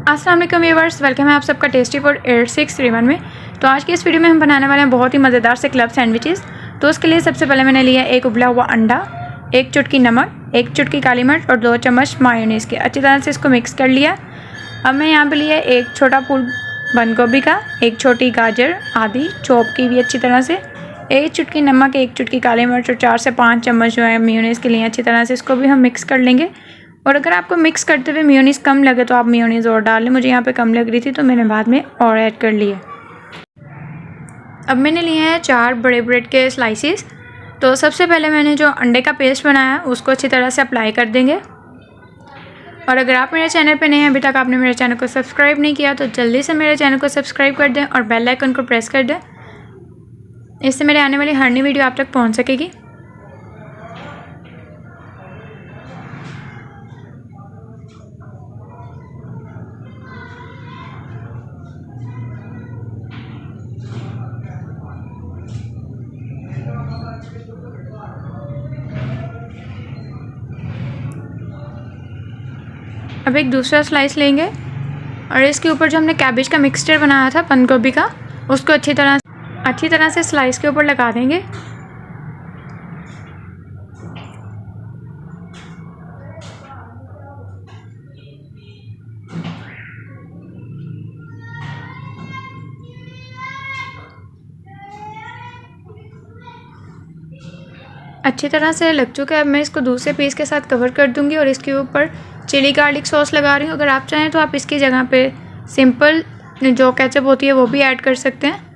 अस्सलाम वालेकुम viewers, welcome है आप सबका टेस्टी फूड 8631 में। तो आज की इस वीडियो में हम बनाने वाले हैं बहुत ही मज़ेदार से क्लब सैंडविचेस। तो उसके लिए सबसे पहले मैंने लिया एक उबला हुआ अंडा, एक चुटकी नमक, एक चुटकी काली मिर्च और 2 चम्मच मायोनीज़ के। अच्छी तरह से इसको मिक्स कर लिया। अब मैं यहाँ पे लिया एक छोटा फूल बंद गोभी का, एक छोटी गाजर आधी चॉप की हुई अच्छी तरह से, एक चुटकी नमक, एक चुटकी काली मिर्च और 4 से 5 चम्मच जो है मेयोनीज़ के लिए। अच्छी तरह से इसको भी हम मिक्स कर लेंगे। और अगर आपको मिक्स करते हुए मेयोनीज़ कम लगे तो आप मेयोनीज़ और डाल लें। मुझे यहाँ पे कम लग रही थी तो मैंने बाद में और ऐड कर लिए। अब मैंने लिए हैं 4 बड़े ब्रेड के स्लाइसेस। तो सबसे पहले मैंने जो अंडे का पेस्ट बनाया उसको अच्छी तरह से अप्लाई कर देंगे। और अगर आप मेरे चैनल पे नए हैं, अभी तक आपने मेरे चैनल को सब्सक्राइब नहीं किया तो जल्दी से मेरे चैनल को सब्सक्राइब कर दें और बेल आइकन को प्रेस कर दें। इससे मेरे आने वाली हर नई वीडियो आप तक पहुँच सकेगी। अब एक दूसरा स्लाइस लेंगे और इसके ऊपर जो हमने कैबेज का मिक्सचर बनाया था बंद गोभी का, उसको अच्छी तरह से स्लाइस के ऊपर लगा देंगे। अच्छी तरह से लग चुका है। अब मैं इसको दूसरे पीस के साथ कवर कर दूंगी और इसके ऊपर चिली गार्लिक सॉस लगा रही हूँ। अगर आप चाहें तो आप इसकी जगह पे सिंपल जो केचप होती है वो भी ऐड कर सकते हैं।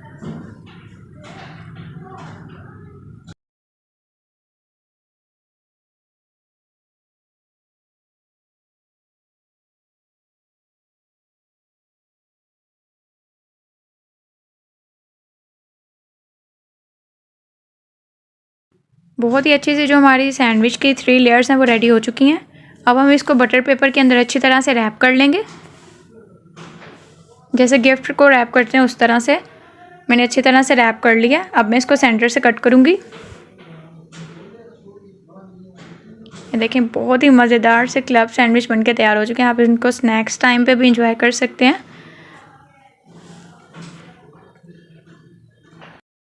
बहुत ही अच्छी सी जो हमारी सैंडविच की 3 लेयर्स हैं वो रेडी हो चुकी हैं। अब हम इसको बटर पेपर के अंदर अच्छी तरह से रैप कर लेंगे। जैसे गिफ्ट को रैप करते हैं उस तरह से मैंने अच्छी तरह से रैप कर लिया। अब मैं इसको सेंटर से कट करूँगी। ये देखें, बहुत ही मज़ेदार से क्लब सैंडविच बनके तैयार हो चुके हैं। आप इनको स्नैक्स टाइम पे भी इंजॉय कर सकते हैं।